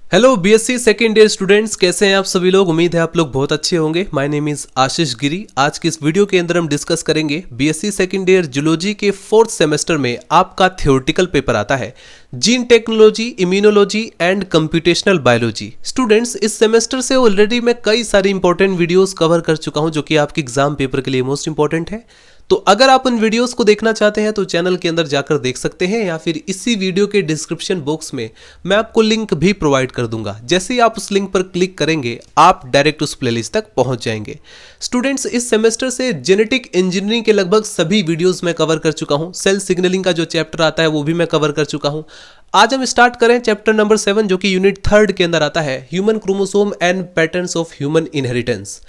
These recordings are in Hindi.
Hello BSc second year students, कैसे हैं आप सभी लोग। उम्मीद है आप लोग बहुत अच्छे होंगे। माय नेम इज आशीष गिरी। आज की इस वीडियो के अंदर हम डिस्कस करेंगे बीएससी सेकेंड ईयर जूलॉजी के 4th सेमेस्टर में आपका थ्योरेटिकल पेपर आता है gene technology, immunology and computational biology. Students, इस सेमेस्टर से ऑलरेडी मैं कई सारी इंपॉर्टेंट वीडियोस कवर कर चुका हूं जो कि आपके एग्जाम पेपर के लिए मोस्ट इंपॉर्टेंट है। तो अगर आप उन वीडियोस को देखना चाहते हैं तो चैनल के अंदर जाकर देख सकते हैं, या फिर इसी वीडियो के डिस्क्रिप्शन बॉक्स में मैं आपको लिंक भी प्रोवाइड कर दूंगा। जैसे ही आप उस लिंक पर क्लिक करेंगे आप डायरेक्ट उस प्लेलिस्ट तक पहुंच जाएंगे। स्टूडेंट्स, इस सेमेस्टर से जेनेटिक इंजीनियरिंग के लगभग सभी वीडियोस मैं कवर कर चुका हूं। सेल सिग्नलिंग का जो चैप्टर आता है वो भी मैं कवर कर चुका हूं। आज हम स्टार्ट करें चैप्टर नंबर 7 जो कि यूनिट 3 के अंदर आता है, human chromosome and patterns of human inheritance.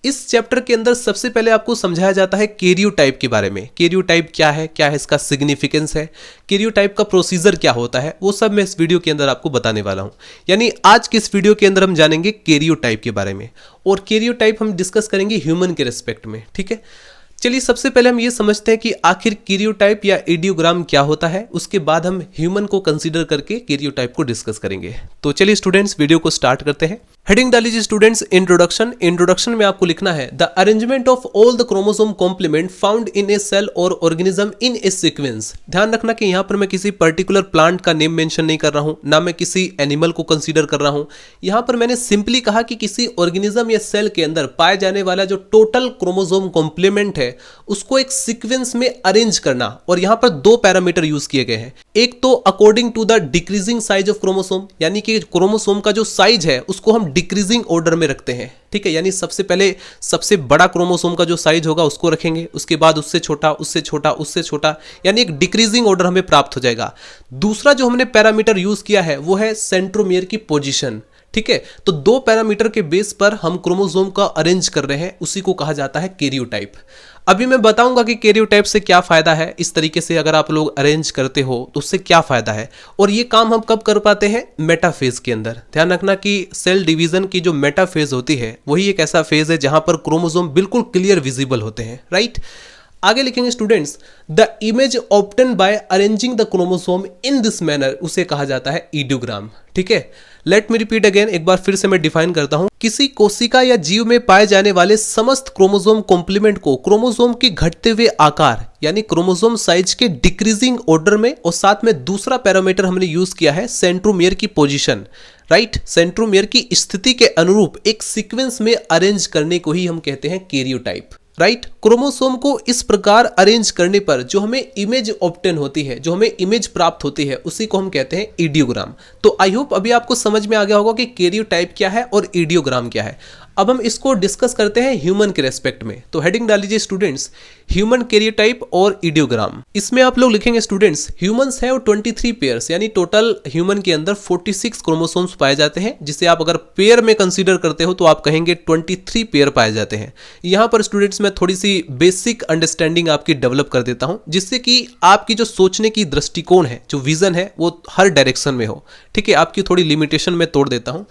इस चैप्टर के अंदर सबसे पहले आपको समझाया जाता है कैरियोटाइप के बारे में। कैरियोटाइप क्या है इसका सिग्निफिकेंस है, कैरियोटाइप का प्रोसीजर क्या होता है, वो सब मैं इस वीडियो के अंदर आपको बताने वाला हूं। यानी आज की इस वीडियो के अंदर हम जानेंगे कैरियोटाइप के बारे में, और कैरियोटाइप हम डिस्कस करेंगे ह्यूमन के रिस्पेक्ट में। ठीक है, चलिए सबसे पहले हम ये समझते हैं कि आखिर कैरियोटाइप या इडियोग्राम क्या होता है। उसके बाद हम ह्यूमन को कंसीडर करके कैरियोटाइप को डिस्कस करेंगे। तो चलिए स्टूडेंट्स, वीडियो को स्टार्ट करते हैं। हेडिंग डाल लीजिए स्टूडेंट्स, इंट्रोडक्शन। इंट्रोडक्शन में आपको लिखना है the arrangement of all the chromosome complement found in a cell और ऑर्गेनिज्म इन ए सीक्वेंस। ध्यान रखना कि यहां पर मैं किसी पर्टिकुलर प्लांट का नेम मेंशन नहीं कर रहा हूं, ना मैं किसी एनिमल को कंसीडर कर रहा हूं। यहां पर मैंने सिंपली कहा कि किसी ऑर्गेनिज्म या सेल के अंदर पाए जाने वाला जो टोटल क्रोमोसोम कॉम्प्लीमेंट है उसको एक सीक्वेंस में अरेंज करना। और यहां पर दो पैरामीटर यूज किए गए हैं। एक तो according to the decreasing size of chromosome, यानी कि क्रोमोसोम का जो साइज है उसको हम डिक्रीजिंग ऑर्डर में रखते हैं। ठीक है, यानी सबसे पहले सबसे बड़ा क्रोमोसोम का जो साइज होगा उसको रखेंगे, उसके बाद उससे छोटा, उससे छोटा, उससे छोटा, यानी एक डिक्रीजिंग ऑर्डर हमें प्राप्त हो जाएगा। दूसरा जो हमने पैरामीटर यूज किया है वो है सेंट्रोमियर की पोजीशन। ठीक है, तो दो पैरामीटर के बेस पर हम क्रोमोसोम का अरेंज कर रहे हैं, उसी को कहा जाता है कैरियोटाइप। अभी मैं बताऊंगा कि कैरियोटाइप से क्या फायदा है। इस तरीके से अगर आप लोग अरेंज करते हो तो उससे क्या फायदा है, और ये काम हम कब कर पाते हैं, मेटाफेज के अंदर। ध्यान रखना कि सेल डिवीजन की जो मेटाफेज होती है वही एक ऐसा फेज है जहां पर क्रोमोसोम बिल्कुल क्लियर विजिबल होते हैं। राइट, आगे लिखेंगे students, the image obtain bye arranging the chromosome in this manner, उसे कहा जाता है इडियोग्राम। ठीक है, लेट मी रिपीट अगेन, एक बार फिर से मैं डिफाइन करता हूं। किसी कोशिका या जीव में पाए जाने वाले समस्त क्रोमोसोम कॉम्प्लीमेंट को क्रोमोसोम के घटते हुए आकार यानी क्रोमोसोम साइज के डिक्रीजिंग ऑर्डर में, और साथ में दूसरा पैरामीटर हमने यूज किया है सेंट्रोमियर की पोजीशन। राइट, सेंट्रोमियर की स्थिति के अनुरूप एक सीक्वेंस में अरेंज करने को ही हम कहते हैं कैरियोटाइप। राइट, क्रोमोसोम को इस प्रकार अरेंज करने पर जो हमें इमेज ऑब्टेन होती है, जो हमें इमेज प्राप्त होती है, उसी को हम कहते हैं इडियोग्राम। तो आई होप अभी आपको समझ में आ गया होगा कि कैरियोटाइप क्या है और इडियोग्राम क्या है। अब हम इसको डिस्कस करते हैं ह्यूमन के रेस्पेक्ट में। तो हेडिंग डाल लीजिए स्टूडेंट्स, ह्यूमन कैरियोटाइप और इडियोग्राम। इसमें आप लोग लिखेंगे स्टूडेंट्स, ह्यूमंस है 23 पेयर्स, यानी टोटल ह्यूमन के अंदर 46 क्रोमोसोम्स पाए जाते हैं, जिसे आप अगर पेयर में कंसीडर करते हो तो आप कहेंगे 23 पेयर पाए जाते हैं। यहां पर स्टूडेंट्स मैं थोड़ी सी बेसिक अंडरस्टैंडिंग आपकी डेवलप कर देता हूं, जिससे कि आपकी जो सोचने की दृष्टिकोण है, जो विजन है, वो हर डायरेक्शन में हो। ठीक है, आपकी थोड़ी लिमिटेशन में तोड़ देता हूं।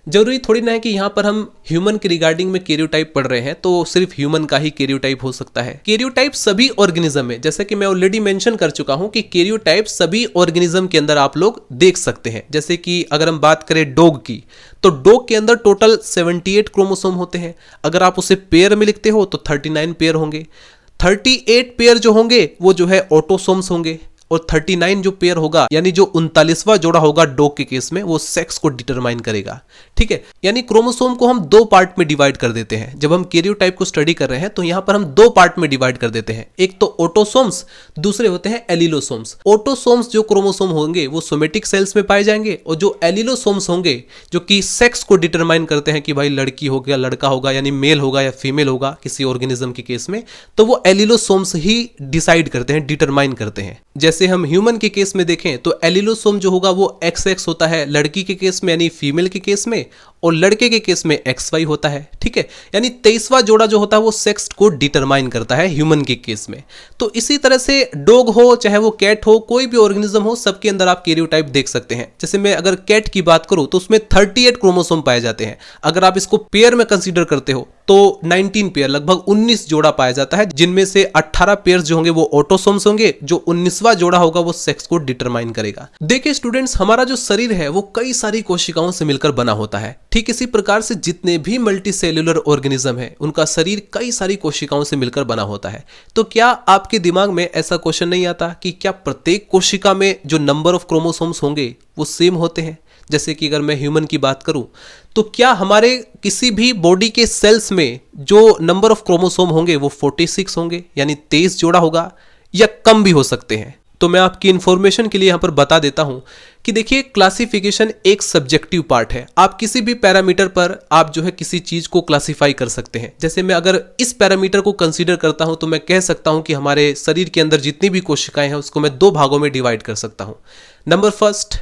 जरूरी थोड़ी ना है कि यहां पर हम ह्यूमन के रिगार्डिंग में कैरियोटाइप पढ़ रहे हैं तो सिर्फ ह्यूमन का ही कैरियोटाइप हो सकता है। कैरियोटाइप सभी ऑर्गेनिज्म में, जैसे कि मैं ऑलरेडी मेंशन कर चुका हूं कि कैरियोटाइप सभी ऑर्गेनिज्म के अंदर आप लोग देख सकते हैं। जैसे कि अगर हम बात करें डॉग की, तो डॉग के अंदर टोटल 78 क्रोमोसोम होते हैं। अगर आप उसे पेयर में लिखते हो तो 39 पेयर होंगे। 38 पेयर जो होंगे वो जो है ऑटोसोम्स होंगे, और 39 जो पेयर होगा यानी जो 39वां जोड़ा होगा डॉग के केस में, वो सेक्स को डिटरमाइन करेगा। ठीक है, यानी क्रोमोसोम को हम दो पार्ट में डिवाइड कर देते हैं। जब हम कैरियोटाइप को स्टडी कर रहे हैं तो यहां पर हम दो पार्ट में डिवाइड कर देते हैं, एक तो ऑटोसोम्स, दूसरे होते हैं एलिलोसोम्स। ऑटोसोम्स जो क्रोमोसोम होंगे वो सोमेटिक सेल्स में पाए जाएंगे, और जो एलिलोसोम्स होंगे जो कि सेक्स को डिटरमाइन करते हैं कि भाई लड़की हो गया, लड़का होगा, यानी मेल होगा या फीमेल होगा किसी ऑर्गेनिज्म के केस में, तो वो एलिलोसोम्स ही डिसाइड करते हैं, डिटरमाइन करते हैं। जैसे हम ह्यूमन के केस में देखें तो एलिलोसोम जो होगा वो XX होता है लड़की के केस में यानी फीमेल के केस में, और लड़के के केस में XY होता है। ठीक है, यानी 23वां जोड़ा जो होता है वो सेक्स को डिटरमाइन करता है ह्यूमन के केस में। तो इसी तरह से डॉग हो चाहे वो कैट हो, कोई भी ऑर्गेनिज्म हो, सबके अंदर आप कैरियोटाइप देख सकते हैं। जैसे मैं अगर कैट की बात करूं तो उसमें 38 क्रोमोसोम पाए जाते हैं। अगर आप इसको पेयर में कंसीडर करते हो तो 19 पेयर, लगभग 19 जोड़ा पाया जाता है, जिनमें से 18 पेयर जो होंगे वो ऑटोसोम्स होंगे, जो 19वां जोड़ा होगा वो सेक्स को डिटरमाइन करेगा। देखिए स्टूडेंट्स, हमारा जो शरीर है वो कई सारी कोशिकाओं से मिलकर बना होता है। ठीक इसी प्रकार से जितने भी मल्टी सेल्यूलर ऑर्गेनिज्म है उनका शरीर कई सारी कोशिकाओं से मिलकर बना होता है। तो क्या आपके दिमाग में ऐसा क्वेश्चन नहीं आता कि क्या प्रत्येक कोशिका में जो नंबर ऑफ क्रोमोसोम्स होंगे वो सेम होते हैं? जैसे कि अगर मैं ह्यूमन की बात करूं तो क्या हमारे किसी भी बॉडी के सेल्स में जो नंबर ऑफ क्रोमोसोम होंगे वो 46 होंगे, यानी 23 जोड़ा होगा, या कम भी हो सकते हैं? तो मैं आपकी इंफॉर्मेशन के लिए यहां पर बता देता हूं कि देखिए, क्लासिफिकेशन एक सब्जेक्टिव पार्ट है। आप किसी भी पैरामीटर पर आप जो है किसी चीज को क्लासिफाई कर सकते हैं। जैसे मैं अगर इस पैरामीटर को कंसीडर करता हूं तो मैं कह सकता हूं कि हमारे शरीर के अंदर जितनी भी कोशिकाएं हैं उसको मैं 2 भागों में डिवाइड कर सकता हूं। नंबर फर्स्ट,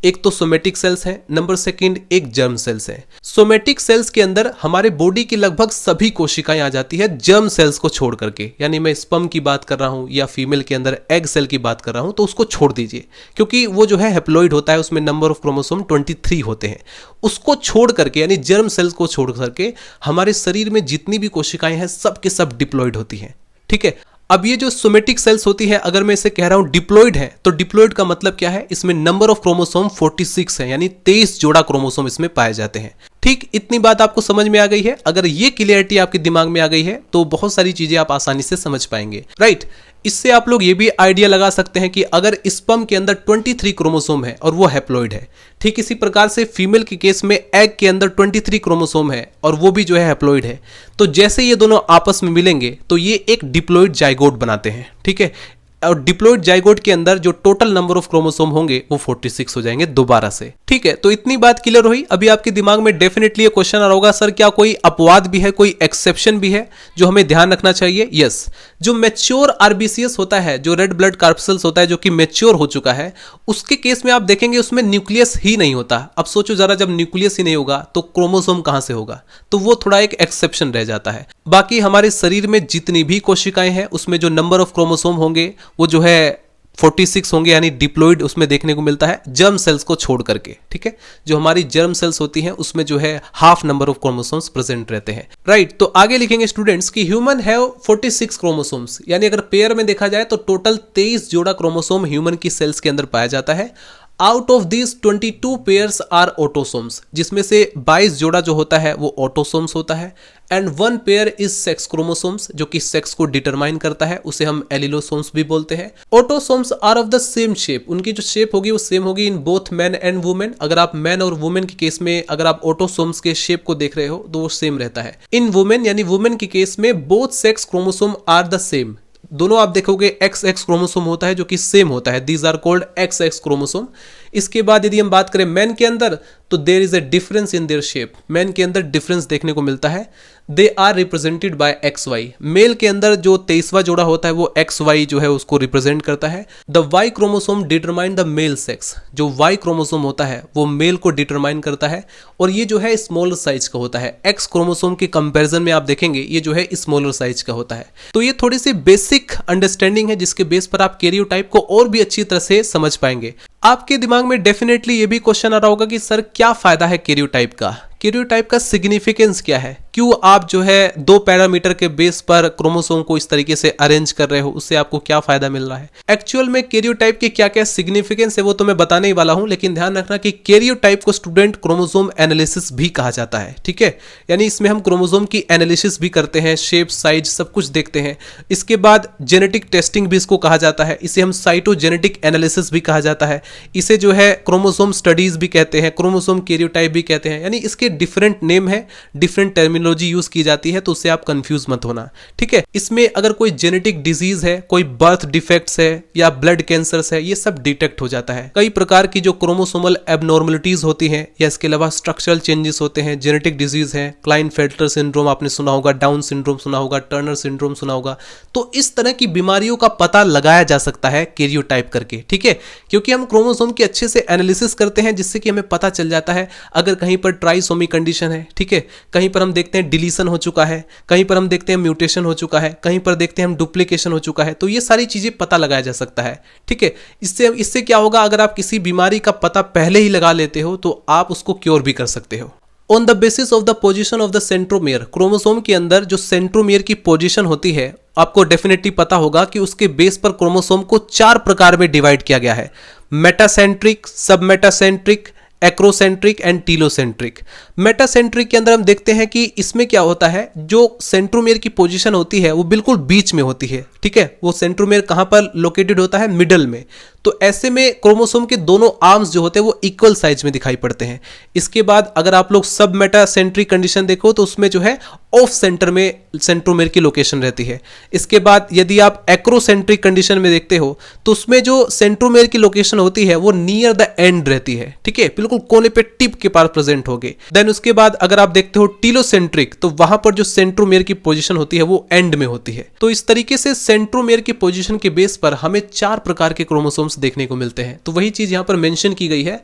एक तो सोमेटिक सेल्स हैं, नंबर सेकंड एक जर्म सेल्स हैं। सोमेटिक सेल्स के अंदर हमारे बॉडी की लगभग सभी कोशिकाएं आ जाती है जर्म सेल्स को छोड़ करके, यानी मैं स्पर्म की बात कर रहा हूं या फीमेल के अंदर एग सेल की बात कर रहा हूं तो उसको छोड़ दीजिए, क्योंकि वो जो है हैप्लॉइड होता है, उसमें नंबर ऑफ क्रोमोसोम 23 होते हैं। उसको छोड़ करके, यानी जर्म सेल्स को छोड़ करके हमारे शरीर में जितनी भी कोशिकाएं हैं सब के सब डिप्लॉइड होती हैं। ठीक है, अब ये जो सोमेटिक सेल्स होती है, अगर मैं इसे कह रहा हूं डिप्लॉइड है, तो डिप्लॉइड का मतलब क्या है? इसमें नंबर ऑफ क्रोमोसोम 46 है, यानी 23 जोड़ा क्रोमोसोम इसमें पाए जाते हैं। ठीक, इतनी बात आपको समझ में आ गई है? अगर ये क्लियरिटी आपके दिमाग में आ गई है तो बहुत सारी चीजें आप आसानी से समझ पाएंगे, राइट? इससे आप लोग ये भी आइडिया लगा सकते हैं कि अगर स्पर्म के अंदर 23 क्रोमोसोम है और वो हैप्लॉइड है, ठीक इसी प्रकार से फीमेल के केस में एग के अंदर 23 क्रोमोसोम है और वो भी जो है हैप्लॉइड है, तो जैसे ये दोनों आपस में मिलेंगे तो ये एक डिप्लॉइड जाइगोट बनाते हैं। ठीक है, और डिप्लॉइड जाइगोट के अंदर जो टोटल नंबर ऑफ क्रोमोसोम होंगे वो 46 हो जाएंगे दोबारा से। ठीक है, तो इतनी बात क्लियर हुई। अभी आपके दिमाग में डेफिनेटली ये क्वेश्चन आ रहा होगा, सर क्या कोई अपवाद भी है, कोई एक्सेप्शन भी है जो हमें ध्यान रखना चाहिए? यस, जो मैच्योर आरबीसीएस होता है, जो रेड ब्लड कार्पसेल्स होता है जो कि मैच्योर हो चुका है, उसके केस में आप देखेंगे उसमें न्यूक्लियस ही नहीं होता। अब सोचो जरा, जब न्यूक्लियस ही नहीं होगा तो क्रोमोसोम कहां से होगा? तो वो थोड़ा एक एक्सेप्शन रह जाता है। बाकी हमारे शरीर में जितनी भी कोशिकाएं हैं उसमें जो नंबर ऑफ क्रोमोसोम होंगे वो जो है 46 होंगे, यानी डिप्लॉइड उसमें देखने को मिलता है जर्म सेल्स को छोड़ करके। ठीक है, जो हमारी जर्म सेल्स होती हैं उसमें जो है half number of chromosomes present रहते हैं, राइट? तो आगे लिखेंगे स्टूडेंट्स कि ह्यूमन हैव 46 क्रोमोसोम्स, यानी अगर पेयर में देखा जाए तो टोटल 23 जोड़ा क्रोमोसोम ह्यूमन की सेल्स के अंदर पाया जाता है। Out of this 22 pairs are autosomes, जिसमें से 22 जोड़ा जो होता है वो ऑटोसोम्स होता है, and 1 pair is sex chromosomes, जो कि सेक्स को डिटरमाइन करता है, उसे हम एलिलोसोम्स भी बोलते हैं। Autosomes are of the same shape, उनकी जो शेप होगी वो सेम होगी in both man and women. अगर आप मैन और वुमेन के केस में अगर आप ऑटोसोम्स के शेप को देख रहे हो तो वो सेम रहता है। इन वुमेन, यानी वुमेन के केस में both sex chromosome are the same, दोनों आप देखोगे XX क्रोमोसोम होता है जो कि सेम होता है, these are called XX chromosome. इसके बाद यदि हम बात करें मैन के अंदर तो there is a difference in their shape, man के अंदर डिफरेंस देखने को मिलता है। They are represented by XY, male के अंदर जो 23वां जोड़ा होता है वो XY जो है उसको रिप्रेजेंट करता है। The Y chromosome determine the male sex, जो Y क्रोमोसोम होता है वो मेल को डिटरमाइन करता है और ये जो है स्मॉलर साइज का होता है। X क्रोमोसोम के कंपैरिजन में आप देखेंगे ये जो है स्मॉलर साइज का होता है। तो ये थोड़ी सी बेसिक अंडरस्टैंडिंग है जिसके बेस पर आप कैरियोटाइप को और भी अच्छी तरह से समझ पाएंगे। आपके दिमाग में डेफिनेटली ये भी क्वेश्चन आ रहा होगा कि सर क्या फायदा है कैरियोटाइप का, कैरियोटाइप का सिग्निफिकेंस क्या है, क्यों आप जो है 2 पैरामीटर के बेस पर क्रोमोसोम को इस तरीके से अरेंज कर रहे हो, उससे आपको क्या फायदा मिल रहा है। एक्चुअल में कैरियोटाइप के क्या क्या सिग्निफिकेंस है वो तो मैं बताने ही वाला हूं, लेकिन ध्यान रखना कि कैरियोटाइप को स्टूडेंट क्रोमोसोम एनालिसिस भी कहा जाता है। ठीक है, यानी इसमें हम क्रोमोसोम की एनालिसिस भी करते हैं, शेप साइज सब कुछ देखते हैं। इसके बाद जेनेटिक टेस्टिंग भी इसको कहा जाता है, इसे हम साइटोजेनेटिक एनालिसिस भी कहा जाता है, इसे जो है क्रोमोसोम स्टडीज भी कहते हैं, क्रोमोसोम कैरियोटाइप भी कहते हैं। यानी इसके डिफरेंट नेम है, डिफरेंट टर्मिनोलॉजी यूज की जाती है, तो उससे आप कंफ्यूज मत होना। ठीक है, इसमें अगर कोई जेनेटिक डिजीज है, कोई बर्थ डिफेक्ट्स है या ब्लड कैंसर्स है, ये सब डिटेक्ट हो जाता है। कई प्रकार की जो क्रोमोसोमल एबनॉर्मलिटीज होती हैं या इसके अलावा स्ट्रक्चरल चेंजेस होते हैं, जेनेटिक डिजीज है, क्लाइनफेल्टर सिंड्रोम आपने सुना होगा, डाउन सिंड्रोम सुना होगा, टर्नर सिंड्रोम सुना होगा, तो इस तरह की बीमारियों का पता लगाया जा सकता है कैरियोटाइप करके। ठीक है, क्योंकि हम क्रोमोसोम की अच्छे से एनालिसिस करते हैं जिससे कि हमें पता चल जाता है अगर कहीं पर ट्राइसोमी कंडीशन है, ठीक है, कहीं पर हम देखते हैं डिलीशन हो चुका है, कहीं पर हम देखते हैं म्यूटेशन हो चुका है, कहीं पर देखते हैं हम डुप्लीकेशन हो चुका है, तो ये सारी चीजें पता लगाया जा सकता है। ठीक है, इससे क्या होगा, अगर आप किसी बीमारी का पता पहले ही लगा लेते हो तो आप उसको क्योर भी कर सकते हो। On the basis of the position of the centromere, chromosome के अंदर जो सेंट्रोमियर की पोजीशन होती है, आपको डेफिनेटली पता होगा कि उसके बेस पर क्रोमोसोम को 4 प्रकार में डिवाइड किया गया है, metacentric, submetacentric, acrocentric and telocentric. Metacentric के अंदर हम देखते हैं कि इसमें क्या होता है, जो सेंट्रोमियर की पोजीशन होती है वो बिल्कुल बीच में होती है, ठीक है। वो सेंट्रोमियर कहां पर लोकेटेड होता है, मिडल में। तो ऐसे में क्रोमोसोम के दोनों आर्म्स जो होते हैं वो इक्वल साइज में दिखाई पड़ते हैं। इसके बाद अगर आप लोग सब मेटासेंट्रिक कंडीशन देखो तो उसमें जो है ऑफ सेंटर में सेंट्रोमियर की लोकेशन रहती है। इसके बाद यदि आप एक्रोसेंट्रिक कंडीशन में देखते हो तो उसमें जो सेंट्रोमियर की लोकेशन होती है वो नियर द एंड रहती है, ठीक है, बिल्कुल कोने पे टिप के पास प्रेजेंट होगी। देन उसके बाद अगर आप देखते हो टीलोसेंट्रिक, तो वहां पर जो सेंट्रोमियर की पोजीशन होती है वो एंड में होती है। तो इस तरीके से सेंट्रोमियर की पोजीशन के बेस पर हमें 4 प्रकार के क्रोमोसोम्स देखने को मिलते हैं। तो वही चीज यहां पर मेंशन की गई है,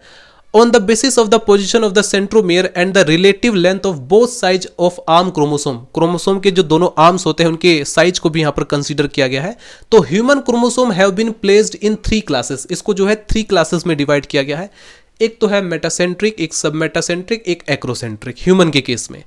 on the basis of the position of the centromere and the relative length of both sides of arm chromosome, chromosome के जो दोनों आर्म्स होते हैं उनके साइज को भी यहां पर कंसीडर किया गया है। तो human chromosome have been placed in 3 classes, इसको जो है 3 क्लासेस में डिवाइड किया गया है। एक तो है मेटासेंट्रिक, एक सबमेटासेंट्रिक, एक एक्रोसेंट्रिक ह्यूमन के केस में।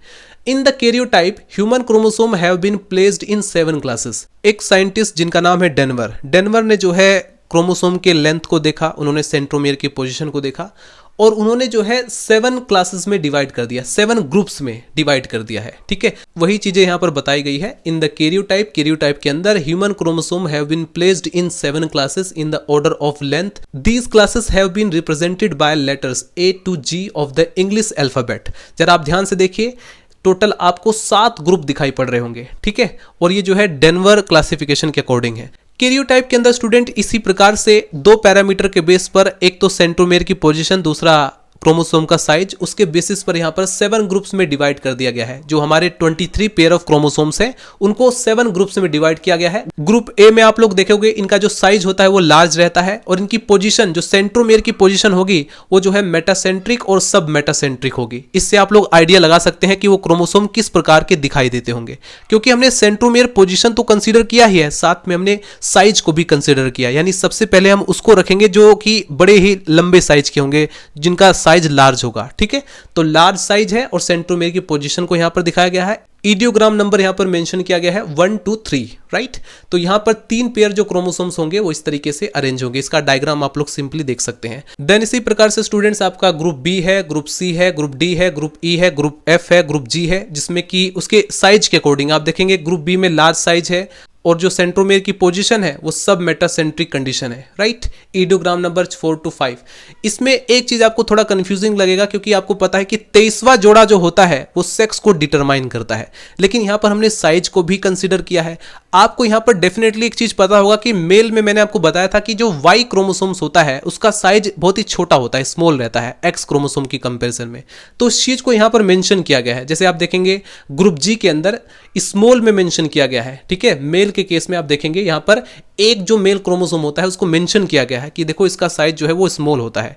In the karyotype human chromosome have been placed in 7 classes. एक साइंटिस्ट जिनका नाम है डेनवर ने जो है क्रोमोसोम के लेंथ को देखा, उन्होंने सेंट्रोमियर की पोजीशन को देखा और उन्होंने जो है 7 क्लासेस में डिवाइड कर दिया, 7 ग्रुप्स में डिवाइड कर दिया है, ठीक है। वही चीजें यहां पर बताई गई है। इन द कैरियोटाइप के अंदर human chromosome have been placed in 7 classes in the order of length. These classes have been represented by letters A to G of the English alphabet. जरा आप ध्यान से देखिए, टोटल आपको 7 ग्रुप दिखाई पड़ रहे होंगे, ठीक है, और ये जो है डेनवर क्लासिफिकेशन के अकॉर्डिंग है। कैरियोटाइप के अंदर स्टूडेंट इसी प्रकार से 2 पैरामीटर के बेस पर, एक तो सेंट्रोमियर की पोजीशन, दूसरा क्रोमोसोम का साइज, उसके बेसिस पर यहां पर 7 ग्रुप्स में डिवाइड कर दिया गया है। जो हमारे 23 पेयर ऑफ क्रोमोसोम्स हैं उनको 7 ग्रुप्स में डिवाइड किया गया है। ग्रुप ए में आप लोग देखोगे इनका जो साइज होता है वो लार्ज रहता है और इनकी पोजीशन, जो सेंट्रोमियर की पोजीशन होगी वो जो है मेटासेंट्रिक और सब मेटासेंट्रिक होगी। इससे आप लोग आइडिया लगा सकते हैं कि वो क्रोमोसोम किस प्रकार के दिखाई देते होंगे, क्योंकि हमने सेंट्रोमियर पोजीशन तो कंसीडर किया ही है, साथ में हमने साइज को भी कंसीडर किया। यानी सबसे पहले हम उसको रखेंगे जो कि बड़े ही लंबे साइज के होंगे, जिनका साइज लार्ज होगा, ठीक है। तो लार्ज साइज है और सेंट्रोमियर की पोजीशन को यहां पर दिखाया गया है। इडियोग्राम नंबर यहां पर मेंशन किया गया है 1 2 3, राइट। तो यहां पर 3 पेयर जो क्रोमोसोम्स होंगे वो इस तरीके से अरेंज होंगे। इसका डायग्राम आप लोग सिंपली देख सकते हैं। देन इसी प्रकार से स्टूडेंट्स आपका ग्रुप बी है, ग्रुप सी है, ग्रुप डी है, ग्रुप ई है, ग्रुप एफ है, ग्रुप जी है, जिसमें कि उसके साइज के अकॉर्डिंग आप देखेंगे ग्रुप बी में लार्ज साइज है और जो सेंट्रोमियर की पोजीशन है वो सब मेटासेंट्रिक कंडीशन है, राइट। Idiogram number 4 to 5। इसमें एक चीज आपको थोड़ा कंफ्यूजिंग लगेगा, क्योंकि आपको पता है कि 23वां जोड़ा जो होता है वो सेक्स को डिटरमाइन करता है, लेकिन यहां पर हमने साइज को भी कंसीडर किया है। आपको यहां पर डेफिनेटली एक चीज पता होगा कि मेल में मैंने आपको बताया था कि जो वाई क्रोमोसोम्स होता है उसका साइज बहुत ही छोटा होता है, स्मॉल रहता है एक्स क्रोमोसोम की कंपैरिजन में। तो उस चीज को यहां पर मेंशन किया गया है। जैसे आप देखेंगे ग्रुप जी के अंदर स्मॉल में मेंशन किया गया है, ठीक है। मेल के केस में आप देखेंगे यहां पर एक जो मेल क्रोमोसोम होता है उसको मेंशन किया गया है कि देखो इसका साइज जो है वो स्मॉल होता है।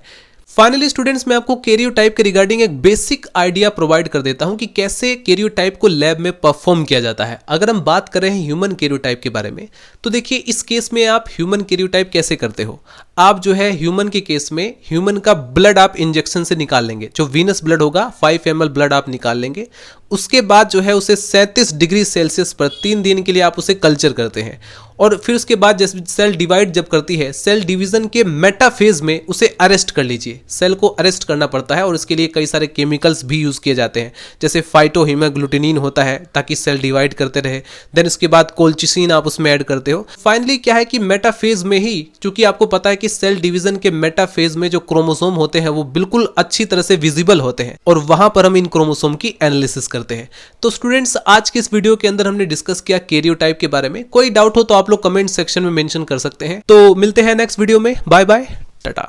फाइनली स्टूडेंट्स, मैं आपको कैरियोटाइप के रिगार्डिंग एक बेसिक आइडिया प्रोवाइड कर देता हूं कि कैसे कैरियोटाइप को लैब में परफॉर्म किया जाता है। अगर हम बात कर रहे हैं ह्यूमन कैरियोटाइप के बारे में, तो देखिए इस केस में आप ह्यूमन कैरियोटाइप कैसे करते हो। आप जो है ह्यूमन के केस में ह्यूमन का ब्लड आप इंजेक्शन से निकाल लेंगे, जो वीनस ब्लड होगा 5 ml ब्लड आप निकाल लेंगे। उसके बाद जो है उसे 37 डिग्री सेल्सियस पर 3 दिन के लिए आप उसे कल्चर करते हैं और फिर उसके बाद जब सेल डिवाइड जब करती है, सेल डिवीजन के मेटाफेज में उसे अरेस्ट कर लीजिए। सेल को अरेस्ट करना पड़ता है और इसके लिए कई सारे केमिकल्स भी यूज किए जाते हैं, जैसे फाइटोहीमोग्लूटिनिन होता है ताकि सेल डिवाइड करते रहे। देन उसके बाद कोल्चिसिन आप उसमें ऐड करते हो। फाइनली क्या है कि मेटाफेज में ही, चूंकि आपको पता है कि सेल डिवीजन के मेटाफेज में जो क्रोमोसोम होते हैं वो बिल्कुल अच्छी तरह से विजिबल होते हैं और वहां पर हम इन क्रोमोसोम की एनालिसिस करते हैं। तो स्टूडेंट्स, आज के इस वीडियो के अंदर हमने डिस्कस किया कैरियोटाइप के बारे में। कोई डाउट हो तो आप लोग कमेंट सेक्शन में मेंशन कर सकते हैं। तो मिलते हैं नेक्स्ट वीडियो में। Bye bye, Tata.